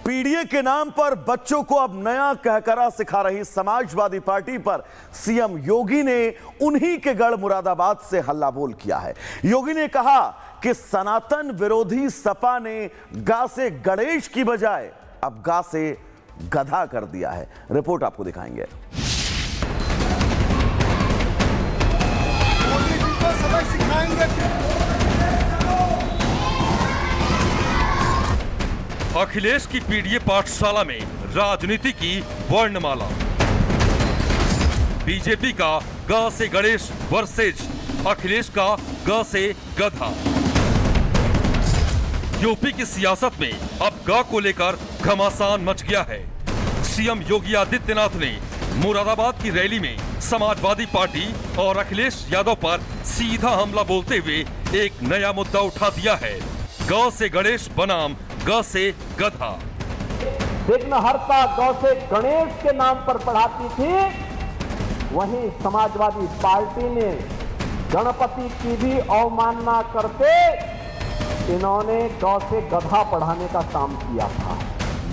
PDA के नाम पर बच्चों को अब नया कहकरा सिखा रही समाजवादी पार्टी पर सीएम योगी ने उन्हीं के गढ़ मुरादाबाद से हल्ला बोल किया है। योगी ने कहा कि सनातन विरोधी सपा ने गा से गणेश की बजाय अब गा से गधा कर दिया है। रिपोर्ट आपको दिखाएंगे। मोदी जी को सबक सिखाएंगे। अखिलेश की पीडीए पाठशाला में राजनीति की वर्णमाला। बीजेपी का ग से गणेश वर्सेज अखिलेश का ग से गधा। यूपी की सियासत में अब ग को लेकर घमासान मच गया है। सीएम योगी आदित्यनाथ ने मुरादाबाद की रैली में समाजवादी पार्टी और अखिलेश यादव पर सीधा हमला बोलते हुए एक नया मुद्दा उठा दिया है। ग से गणेश बनाम ग से गधा। विघ्नहर्ता गौ से गणेश के नाम पर पढ़ाती थी, वहीं समाजवादी पार्टी ने गणपति की भी अवमानना करते इन्होंने गौ से गधा पढ़ाने का काम किया था।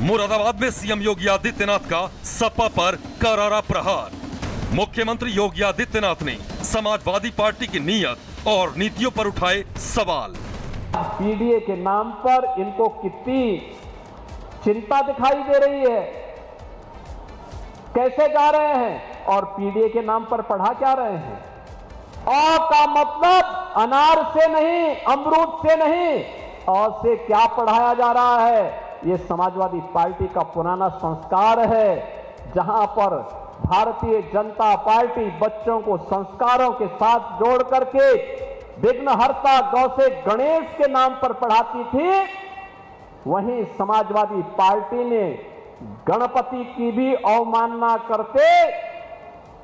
मुरादाबाद में सीएम योगी आदित्यनाथ का सपा पर करारा प्रहार। मुख्यमंत्री योगी आदित्यनाथ ने समाजवादी पार्टी की नीयत और नीतियों पर उठाए सवाल। पीडीए के नाम पर इनको कितनी चिंता दिखाई दे रही है, कैसे गा रहे हैं और पीडीए के नाम पर पढ़ा क्या रहे हैं। अ का मतलब अनार से नहीं, अमरूद से नहीं, अ से क्या पढ़ाया जा रहा है। यह समाजवादी पार्टी का पुराना संस्कार है, जहां पर भारतीय जनता पार्टी बच्चों को संस्कारों के साथ जोड़ करके विघ्नहर्ता गौ से गणेश के नाम पर पढ़ाती थी, वहीं समाजवादी पार्टी ने गणपति की भी अवमानना करते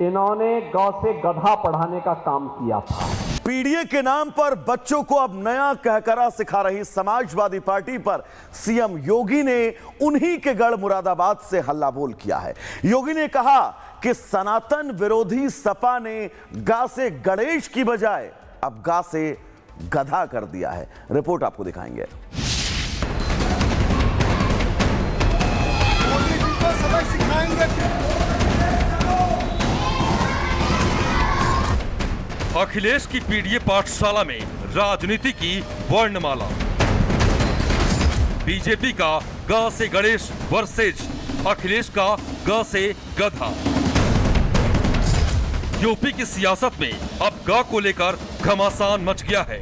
इन्होंने गौ से गधा पढ़ाने का काम किया था। पीडीए के नाम पर बच्चों को अब नया कहकरा सिखा रही समाजवादी पार्टी पर सीएम योगी ने उन्हीं के गढ़ मुरादाबाद से हल्ला बोल किया है। योगी ने कहा कि सनातन विरोधी सपा ने गा से गणेश की बजाय अब गा से गधा कर दिया है। रिपोर्ट आपको दिखाएंगे। मोदी जी को सबक सिखाएंगे। अखिलेश की पीडीए पाठशाला में राजनीति की वर्णमाला। बीजेपी का ग से गणेश वर्सेज अखिलेश का ग से गधा। यूपी की सियासत में अब ग को लेकर घमासान मच गया है।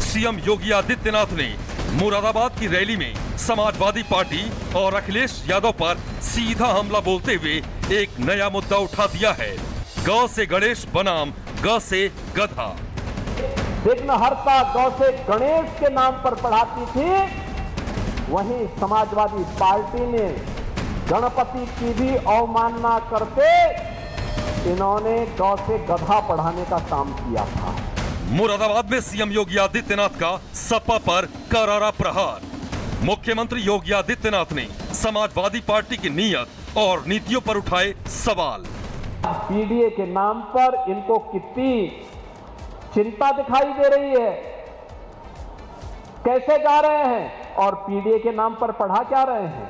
सीएम योगी आदित्यनाथ ने मुरादाबाद की रैली में समाजवादी पार्टी और अखिलेश यादव पर सीधा हमला बोलते हुए एक नया मुद्दा उठा दिया है। ग से गणेश बनाम ग से गधा। विघ्नहर्ता गौ से गणेश के नाम पर पढ़ाती थी, वहीं समाजवादी पार्टी ने गणपति की भी अवमानना करते इन्होंने गौ से गधा पढ़ाने का काम किया था। मुरादाबाद में सीएम योगी आदित्यनाथ का सपा पर करारा प्रहार। मुख्यमंत्री योगी आदित्यनाथ ने समाजवादी पार्टी की नीयत और नीतियों पर उठाए सवाल। पीडीए के नाम पर इनको कितनी चिंता दिखाई दे रही है, कैसे गा रहे हैं और पीडीए के नाम पर पढ़ा क्या रहे हैं।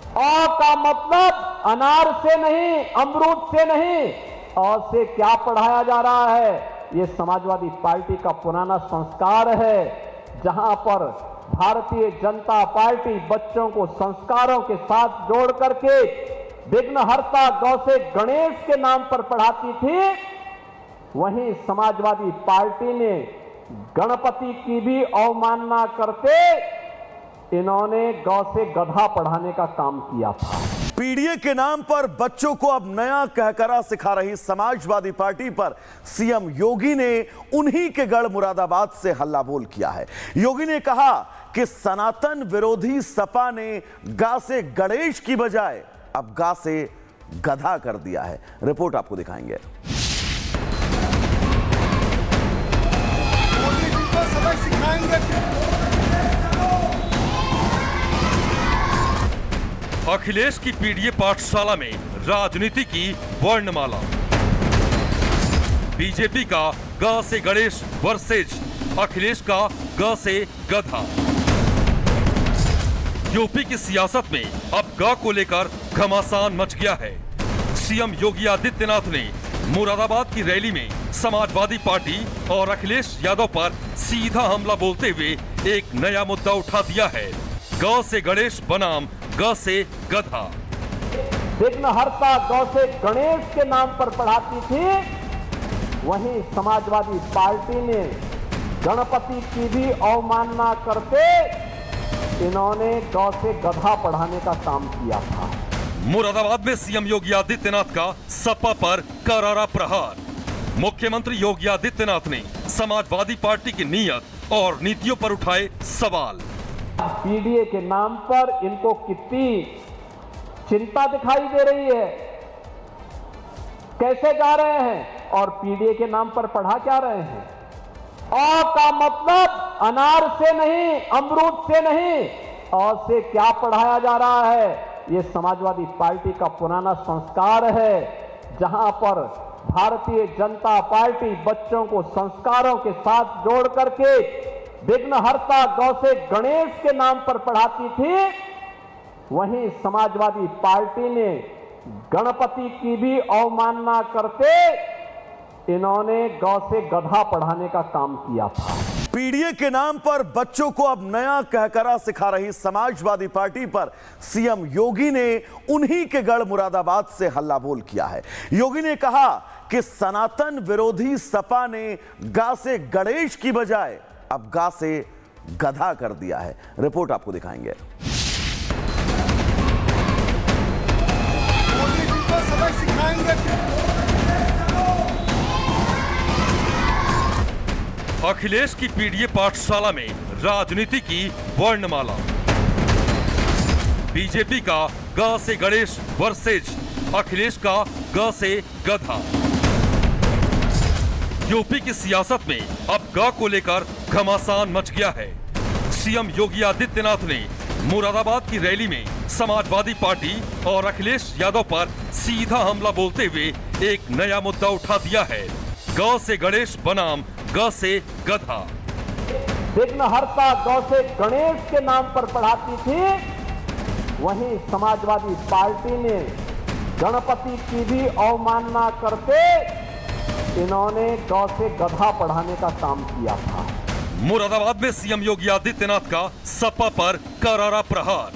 अ का मतलब अनार से नहीं, अमरूद से नहीं, अ से क्या पढ़ाया जा रहा है। यह समाजवादी पार्टी का पुराना संस्कार है, जहां पर भारतीय जनता पार्टी बच्चों को संस्कारों के साथ जोड़ करके विघ्नहर्ता गौ से गणेश के नाम पर पढ़ाती थी, वहीं समाजवादी पार्टी ने गणपति की भी अवमानना करते इन्होंने गौ से गधा पढ़ाने का काम किया था। पीडीए के नाम पर बच्चों को अब नया कहकरा सिखा रही समाजवादी पार्टी पर सीएम योगी ने उन्हीं के गढ़ मुरादाबाद से हल्ला बोल किया है। योगी ने कहा कि सनातन विरोधी सपा ने गा से गणेश की बजाय अब गा से गधा कर दिया है। रिपोर्ट आपको दिखाएंगे। मोदी जी को सबक सिखाएंगे। अखिलेश की पीडीए पाठशाला में राजनीति की वर्णमाला। बीजेपी का ग से गणेश वर्सेज अखिलेश का ग से गधा। यूपी की सियासत में अब ग को लेकर घमासान मच गया है। सीएम योगी आदित्यनाथ ने मुरादाबाद की रैली में समाजवादी पार्टी और अखिलेश यादव पर सीधा हमला बोलते हुए एक नया मुद्दा उठा दिया है। ग से गणेश बनाम ग से गधा। विघ्नहर्ता गौ से गणेश के नाम पर पढ़ाती थी, वहीं समाजवादी पार्टी ने गणपति की भी अवमानना करते इन्होंने गौ से गधा पढ़ाने का काम किया था। मुरादाबाद में सीएम योगी आदित्यनाथ का सपा पर करारा प्रहार। मुख्यमंत्री योगी आदित्यनाथ ने समाजवादी पार्टी की नीयत और नीतियों पर उठाए सवाल। पीडीए के नाम पर इनको कितनी चिंता दिखाई दे रही है, कैसे जा रहे हैं और पीडीए के नाम पर पढ़ा क्या रहे हैं। अ का मतलब अनार से नहीं, अमरूद से नहीं, अ से क्या पढ़ाया जा रहा है। ये समाजवादी पार्टी का पुराना संस्कार है, जहां पर भारतीय जनता पार्टी बच्चों को संस्कारों के साथ जोड़ करके विघ्नहर्ता गौ से गणेश के नाम पर पढ़ाती थी, वहीं समाजवादी पार्टी ने गणपति की भी अवमानना करते इन्होंने गौ से गधा पढ़ाने का काम किया था। पीडीए के नाम पर बच्चों को अब नया कहकरा सिखा रही समाजवादी पार्टी पर सीएम योगी ने उन्हीं के गढ़ मुरादाबाद से हल्ला बोल किया है। योगी ने कहा कि सनातन विरोधी सपा ने गा से गणेश की बजाय अब गा से गधा कर दिया है। रिपोर्ट आपको दिखाएंगे। मोदी जी को सबक सिखाएंगे। अखिलेश की पीडीए पाठशाला में राजनीति की वर्णमाला। बीजेपी का ग से गणेश वर्सेज अखिलेश का ग से गधा। यूपी की सियासत में अब ग को लेकर घमासान मच गया है। सीएम योगी आदित्यनाथ ने मुरादाबाद की रैली में समाजवादी पार्टी और अखिलेश यादव पर सीधा हमला बोलते हुए एक नया मुद्दा उठा दिया है। ग से गणेश बनाम ग से गधा। विघ्नहर्ता गौ से गणेश के नाम पर पढ़ाती थी, वहीं समाजवादी पार्टी ने गणपति की भी अवमानना करते इन्होंने गौ से गधा पढ़ाने का काम किया था। मुरादाबाद में सीएम योगी आदित्यनाथ का सपा पर करारा प्रहार।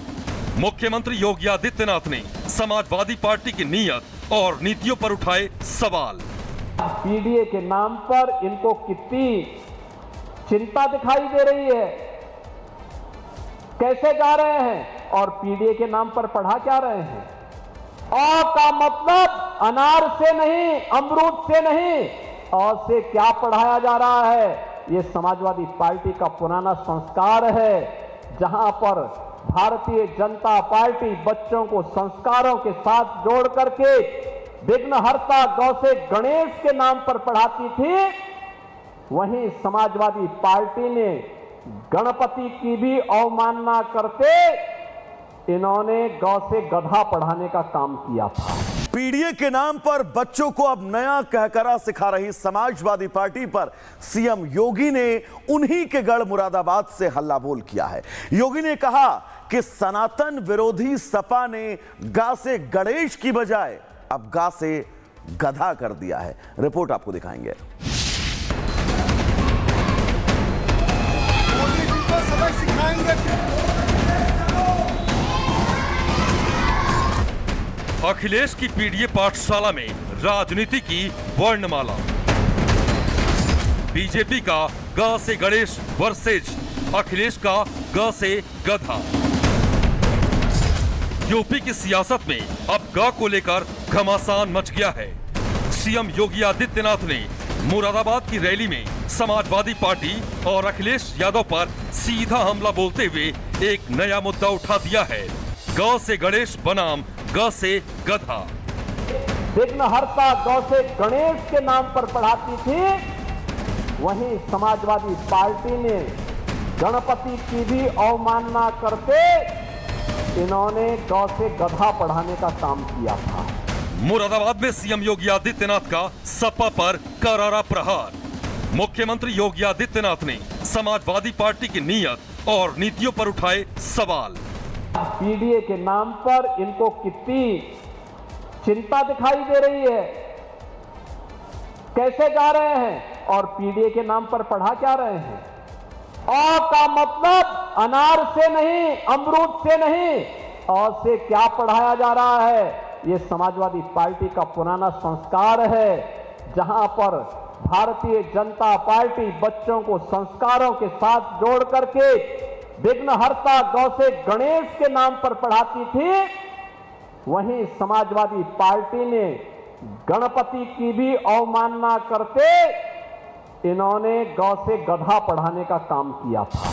मुख्यमंत्री योगी आदित्यनाथ ने समाजवादी पार्टी की नीयत और नीतियों पर उठाए सवाल। पीडीए के नाम पर इनको कितनी चिंता दिखाई दे रही है, कैसे जा रहे हैं और पीडीए के नाम पर पढ़ा क्या रहे हैं। अ का मतलब अनार से नहीं, अमरूद से नहीं, अ से क्या पढ़ाया जा रहा है। ये समाजवादी पार्टी का पुराना संस्कार है, जहां पर भारतीय जनता पार्टी बच्चों को संस्कारों के साथ जोड़ करके विघ्नहर्ता गौ से गणेश के नाम पर पढ़ाती थी, वहीं समाजवादी पार्टी ने गणपति की भी अवमानना करते इन्होंने गौ से गधा पढ़ाने का काम किया था। पीडीए के नाम पर बच्चों को अब नया कहकरा सिखा रही समाजवादी पार्टी पर सीएम योगी ने उन्हीं के गढ़ मुरादाबाद से हल्ला बोल किया है। योगी ने कहा कि सनातन विरोधी सपा ने गा से गणेश की बजाय अब गा से गधा कर दिया है। रिपोर्ट आपको दिखाएंगे। मोदी जी को सबक सिखाएंगे। अखिलेश की पीडीए पाठशाला में राजनीति की वर्णमाला। बीजेपी का ग से गणेश वर्सेज अखिलेश का ग से गधा। यूपी की सियासत में अब ग को लेकर घमासान मच गया है। सीएम योगी आदित्यनाथ ने मुरादाबाद की रैली में समाजवादी पार्टी और अखिलेश यादव पर सीधा हमला बोलते हुए एक नया मुद्दा उठा दिया है। ग से गणेश बनाम ग से गधा। विघ्नहर्ता गौ से गणेश के नाम पर पढ़ाती थी, वहीं समाजवादी पार्टी ने गणपति की भी अवमानना करते इन्होंने गौ से गधा पढ़ाने का काम किया था। मुरादाबाद में सीएम योगी आदित्यनाथ का सपा पर करारा प्रहार। मुख्यमंत्री योगी आदित्यनाथ ने समाजवादी पार्टी की नीयत और नीतियों पर उठाए सवाल। पीडीए के नाम पर इनको कितनी चिंता दिखाई दे रही है। कैसे जा रहे हैं और पीडीए के नाम पर पढ़ा क्या रहे हैं। अ का मतलब अनार से नहीं, अमरूद से नहीं, अ से क्या पढ़ाया जा रहा है। ये समाजवादी पार्टी का पुराना संस्कार है, जहां पर भारतीय जनता पार्टी बच्चों को संस्कारों के साथ जोड़ करके विघ्नहर्ता गौ से गणेश के नाम पर पढ़ाती थी, वहीं समाजवादी पार्टी ने गणपति की भी अवमानना करते इन्होंने गौ से गधा पढ़ाने का काम किया था।